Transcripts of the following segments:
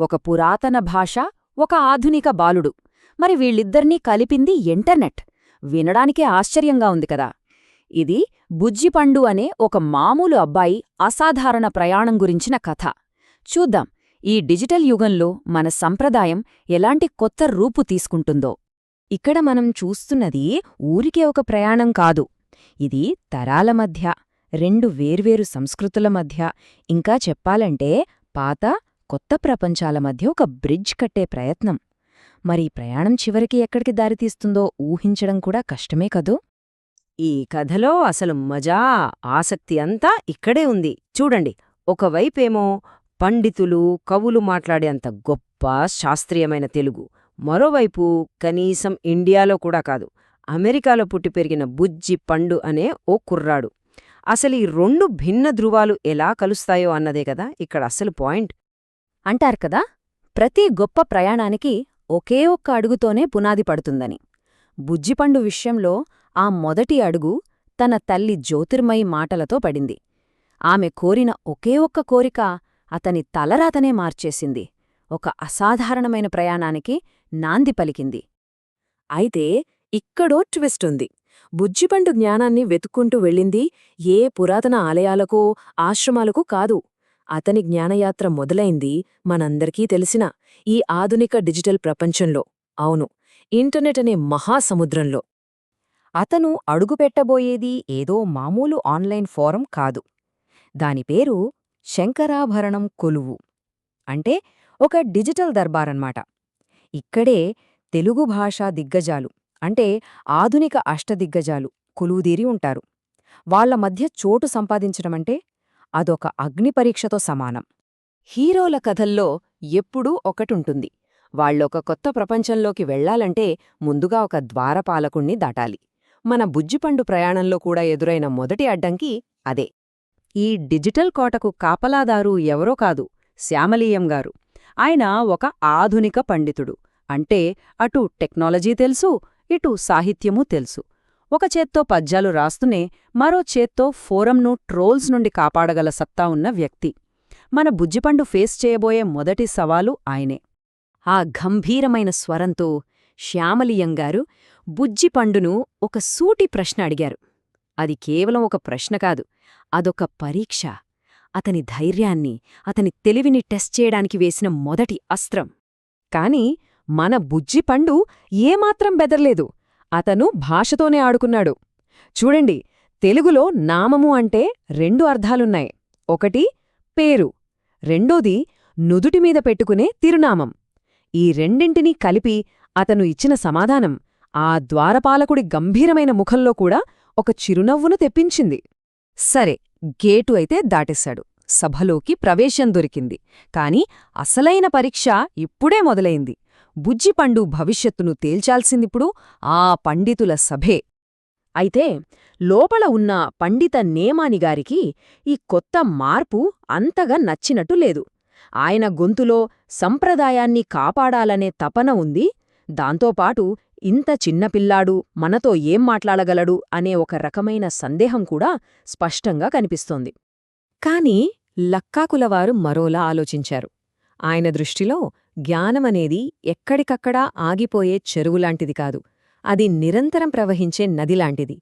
ఒక పురాతన భాష, ఒక ఆధునిక బాలుడు. మరి వీళ్ళిద్దర్నీ కలిపింది ఇంటర్నెట్. వినడానికే ఆశ్చర్యంగా ఉంది కదా. ఇది బుజ్జిపండు అనే ఒక మామూలు అబ్బాయి అసాధారణ ప్రయాణం గురించిన కథ. చూద్దాం ఈ డిజిటల్ యుగంలో మన సంప్రదాయం ఎలాంటి కొత్త రూపు తీసుకుంటుందో. ఇక్కడ మనం చూస్తున్నది ఊరికే ఒక ప్రయాణం కాదు. ఇది తరాల మధ్య, రెండు వేర్వేరు సంస్కృతుల మధ్య, ఇంకా చెప్పాలంటే పాత, కొత్త ప్రపంచాల మధ్య ఒక బ్రిడ్జ్ కట్టే ప్రయత్నం. మరి ప్రయాణం చివరికి ఎక్కడికి దారితీస్తుందో ఊహించడం కూడా కష్టమే కదూ. ఈ కథలో అసలు మజా, ఆసక్తి అంతా ఇక్కడే ఉంది. చూడండి, ఒకవైపేమో పండితులు, కవులు మాట్లాడేంత గొప్ప శాస్త్రీయమైన తెలుగు, మరోవైపు కనీసం ఇండియాలో కూడా కాదు, అమెరికాలో పుట్టి పెరిగిన బుజ్జి పండు అనే ఓ కుర్రాడు. అసలు ఈ రెండు భిన్న ధృవాలు ఎలా కలుస్తాయో అన్నదే కదా ఇక్కడ అసలు పాయింట్. అంటారు కదా, ప్రతి గొప్ప ప్రయాణానికి ఒకే ఒక్క అడుగుతోనే పునాది పడుతుందని. బుజ్జిపండు విషయంలో ఆ మొదటి అడుగు తన తల్లి జ్యోతిర్మయి మాటలతో పడింది. ఆమె కోరిన ఒకే ఒక్క కోరిక అతని తలరాతనే మార్చేసింది. ఒక అసాధారణమైన ప్రయాణానికి నాంది పలికింది. అయితే ఇక్కడో ట్విస్ట్ ఉంది. బుజ్జిపండు జ్ఞానాన్ని వెతుక్కుంటూ వెళ్ళింది ఏ పురాతన ఆలయాలకో, ఆశ్రమాలకూ కాదు. అతని జ్ఞానయాత్ర మొదలైంది మనందరికీ తెలిసిన ఈ ఆధునిక డిజిటల్ ప్రపంచంలో, అవును, ఇంటర్నెట్ అనే మహాసముద్రంలో. అతను అడుగుపెట్టబోయేది ఏదో మామూలు ఆన్లైన్ ఫోరం కాదు. దాని పేరు శంకరాభరణం కొలువు. అంటే ఒక డిజిటల్ దర్బారన్నమాట. ఇక్కడే తెలుగు భాషా దిగ్గజాలు, అంటే ఆధునిక అష్టదిగ్గజాలు కొలువుదీరి ఉంటారు. వాళ్ల మధ్య చోటు సంపాదించడమంటే అదొక అగ్నిపరీక్షతో సమానం. హీరోల కథల్లో ఎప్పుడూ ఒకటుంటుంది. వాళ్ళొక కొత్త ప్రపంచంలోకి వెళ్లాలంటే ముందుగా ఒక ద్వారపాలకుణ్ణి దాటాలి. మన బుజ్జిపండు ప్రయాణంలో కూడా ఎదురైన మొదటి అడ్డంకి అదే. ఈ డిజిటల్ కోటకు కాపలాదారు ఎవరో కాదు, శ్యామలీయం గారు. ఆయన ఒక ఆధునిక పండితుడు. అంటే అటు టెక్నాలజీ తెలుసు, ఇటు సాహిత్యమూ తెలుసు. ఒక చేత్తో పద్యాలు రాస్తూనే మరో చేత్తో ఫోరంను ట్రోల్స్ నుండి కాపాడగల సత్తా ఉన్న వ్యక్తి. మన బుజ్జిపండు ఫేస్ చేయబోయే మొదటి సవాలు ఆయనే. ఆ గంభీరమైన స్వరంతో శ్యామలీయంగారు బుజ్జిపండును ఒక సూటి ప్రశ్న అడిగారు. అది కేవలం ఒక ప్రశ్న కాదు, అదొక పరీక్ష. అతని ధైర్యాన్ని, అతని తెలివిని టెస్ట్ చేయడానికి వేసిన మొదటి అస్త్రం. కాని మన బుజ్జిపండు ఏమాత్రం బెదర్లేదు. అతను భాషతోనే ఆడుకున్నాడు. చూడండి, తెలుగులో నామము అంటే రెండు అర్థాలున్నాయి. ఒకటి పేరు, రెండోది నుదుటిమీద పెట్టుకునే తిరునామం. ఈ రెండింటినీ కలిపి అతను ఇచ్చిన సమాధానం ఆ ద్వారపాలకుడి గంభీరమైన ముఖంలో కూడా ఒక చిరునవ్వును తెప్పించింది. సరే, గేటు అయితే దాటేశాడు. సభలోకి ప్రవేశం దొరికింది. కాని అసలైన పరీక్ష ఇప్పుడే మొదలైంది. బుజ్జిపండు భవిష్యత్తును తేల్చాల్సిందిప్పుడు ఆ పండితుల సభే. అయితే లోపల ఉన్న పండిత నేమానిగారికి ఈ కొత్త మార్పు అంతగా నచ్చినట్టు లేదు. ఆయన గొంతులో సంప్రదాయాన్ని కాపాడాలనే తపన ఉంది. దాంతోపాటు ఇంత చిన్నపిల్లాడు మనతో ఏం మాట్లాడగలడు అనే ఒక రకమైన సందేహం కూడా స్పష్టంగా కనిపిస్తోంది. కాని లక్కాకులవారు మరోలా ఆలోచించారు. ఆయన దృష్టిలో జ్ఞానమనేది ఎక్కడికక్కడా ఆగిపోయే చెరువులాంటిది కాదు, అది నిరంతరం ప్రవహించే నదిలాంటిది.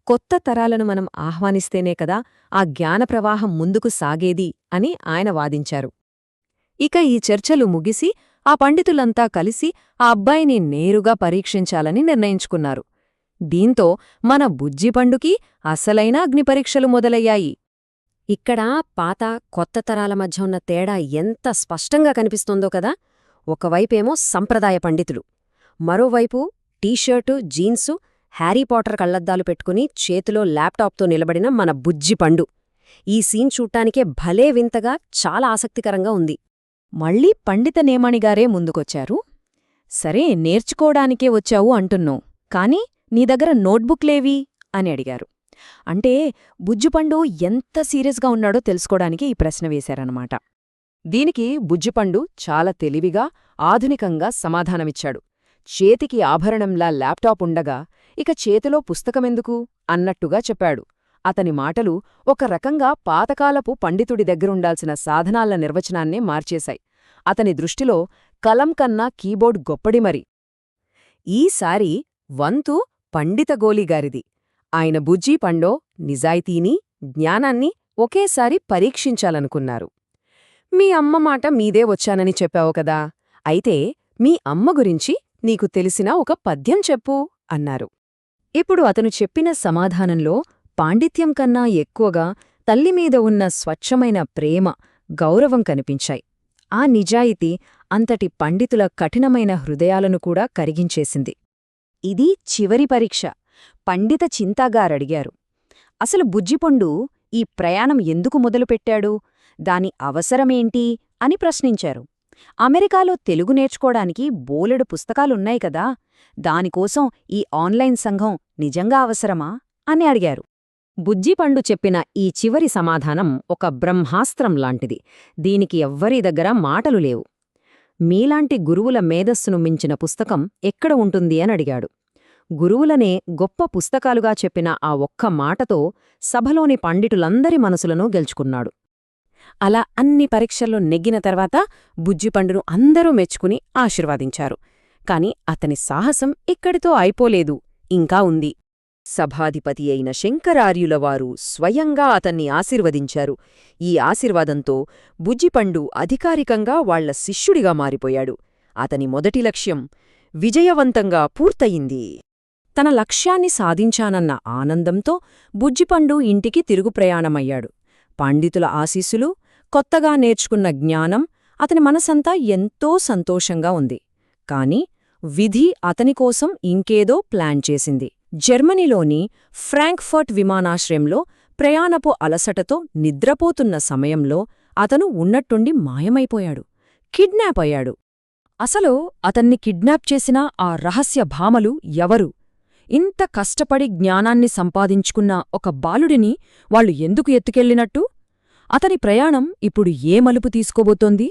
కొత్త తరాలను మనం ఆహ్వానిస్తేనే కదా ఆ జ్ఞానప్రవాహం ముందుకు సాగేది అని ఆయన వాదించారు. ఇక ఈ చర్చలు ముగిసి ఆ పండితులంతా కలిసి ఆ అబ్బాయిని నేరుగా పరీక్షించాలని నిర్ణయించుకున్నారు. దీంతో మన బుజ్జిపండుకి అసలైన అగ్నిపరీక్షలు మొదలయ్యాయి. ఇక్కడ పాత, కొత్త తరాల మధ్య ఉన్న తేడా ఎంత స్పష్టంగా కనిపిస్తోందో కదా. ఒకవైపేమో సంప్రదాయ పండితులు, మరోవైపు టీషర్టు, జీన్సు, హ్యారీపాటర్ కళ్లద్దాలు పెట్టుకుని చేతిలో ల్యాప్టాప్తో నిలబడిన మన బుజ్జిపండు. ఈ సీన్ చూడ్డానికే భలే వింతగా, చాలా ఆసక్తికరంగా ఉంది. మళ్ళీ పండిత నేమణిగారే ముందుకొచ్చారు. సరే, నేర్చుకోడానికే వచ్చావు అంటున్నావు, కాని నీ దగ్గర నోట్బుక్లేవి అని అడిగారు. అంటే బుజ్జిపండు ఎంత సీరియస్గా ఉన్నాడో తెలుసుకోడానికి ఈ ప్రశ్న వేశారన్నమాట. దీనికి బుజ్జిపండు చాలా తెలివిగా, ఆధునికంగా సమాధానమిచ్చాడు. చేతికి ఆభరణంలా ల్యాప్టాప్ ఉండగా ఇక చేతిలో పుస్తకమెందుకు అన్నట్టుగా చెప్పాడు. అతని మాటలు ఒక రకంగా పాతకాలపు పండితుడి దగ్గరుండాల్సిన సాధనాల నిర్వచనాన్నే మార్చేశాయి. అతని దృష్టిలో కలం కన్నా కీబోర్డ్ గొప్పడి మరి. ఈసారి వంతు పండిత గోలిగారిది. ఆయన బుజ్జి పండో నిజాయితీని, జ్ఞానాన్ని ఒకేసారి పరీక్షించాలనుకున్నారు. మీ అమ్మ మాట మీదే వచ్చానని చెప్పావు కదా, అయితే మీ అమ్మ గురించి నీకు తెలిసిన ఒక పద్యం చెప్పు అన్నారు. ఇప్పుడు అతను చెప్పిన సమాధానంలో పాండిత్యం కన్నా ఎక్కువగా తల్లిమీద ఉన్న స్వచ్ఛమైన ప్రేమ, గౌరవం కనిపించాయి. ఆ నిజాయితీ అంతటి పండితుల కఠినమైన హృదయాలను కూడా కరిగించేసింది. ఇది చివరి పరీక్ష. పండిత చింతాగారడిగారు, అసలు బుజ్జిపండు ఈ ప్రయాణం ఎందుకు మొదలుపెట్టాడు, దాని అవసరమేంటి అని ప్రశ్నించారు. అమెరికాలో తెలుగు నేర్చుకోడానికి బోలెడు పుస్తకాలున్నాయి కదా, దానికోసం ఈ ఆన్లైన్ సంఘం నిజంగా అవసరమా అని అడిగారు. బుజ్జిపండు చెప్పిన ఈ చివరి సమాధానం ఒక బ్రహ్మాస్త్రం లాంటిది. దీనికి ఎవ్వరి దగ్గర మాటలు లేవు. మీలాంటి గురువుల మేధస్సును మించిన పుస్తకం ఎక్కడ ఉంటుంది అని అడిగాడు. గురువులనే గొప్ప పుస్తకాలుగా చెప్పిన ఆ ఒక్క మాటతో సభలోని పండితులందరి మనసులను గెలుచుకున్నాడు. అలా అన్ని పరీక్షల్లో నెగ్గిన తర్వాత బుజ్జిపండును అందరూ మెచ్చుకుని ఆశీర్వాదించారు. కాని అతని సాహసం ఇక్కడితో అయిపోలేదు, ఇంకా ఉంది. సభాధిపతి అయిన శంకరార్యులవారు స్వయంగా అతన్ని ఆశీర్వదించారు. ఈ ఆశీర్వాదంతో బుజ్జిపండు అధికారికంగా వాళ్ల శిష్యుడిగా మారిపోయాడు. అతని మొదటి లక్ష్యం విజయవంతంగా పూర్తయింది. తన లక్ష్యాన్ని సాధించానన్న ఆనందంతో బుజ్జిపండు ఇంటికి తిరుగు ప్రయాణమయ్యాడు. పండితుల ఆశీస్సులు, కొత్తగా నేర్చుకున్న జ్ఞానం అతని మనసంతా ఎంతో సంతోషంగా ఉంది. కాని విధి అతనికోసం ఇంకేదో ప్లాన్ చేసింది. జర్మనీలోని ఫ్రాంక్ఫర్ట్ విమానాశ్రయంలో ప్రయాణపు అలసటతో నిద్రపోతున్న సమయంలో అతను ఉన్నట్టుండి మాయమైపోయాడు. కిడ్నాప్ అయ్యాడు. అసలు అతన్ని కిడ్నాప్ చేసిన ఆ రహస్య భామలు ఎవరు? ఇంత కష్టపడి జ్ఞానాన్ని సంపాదించుకున్న ఒక బాలుడిని వాళ్ళు ఎందుకు ఎత్తుకెళ్లినట్టు? అతని ప్రయాణం ఇప్పుడు ఏ మలుపు తీసుకోబోతోంది?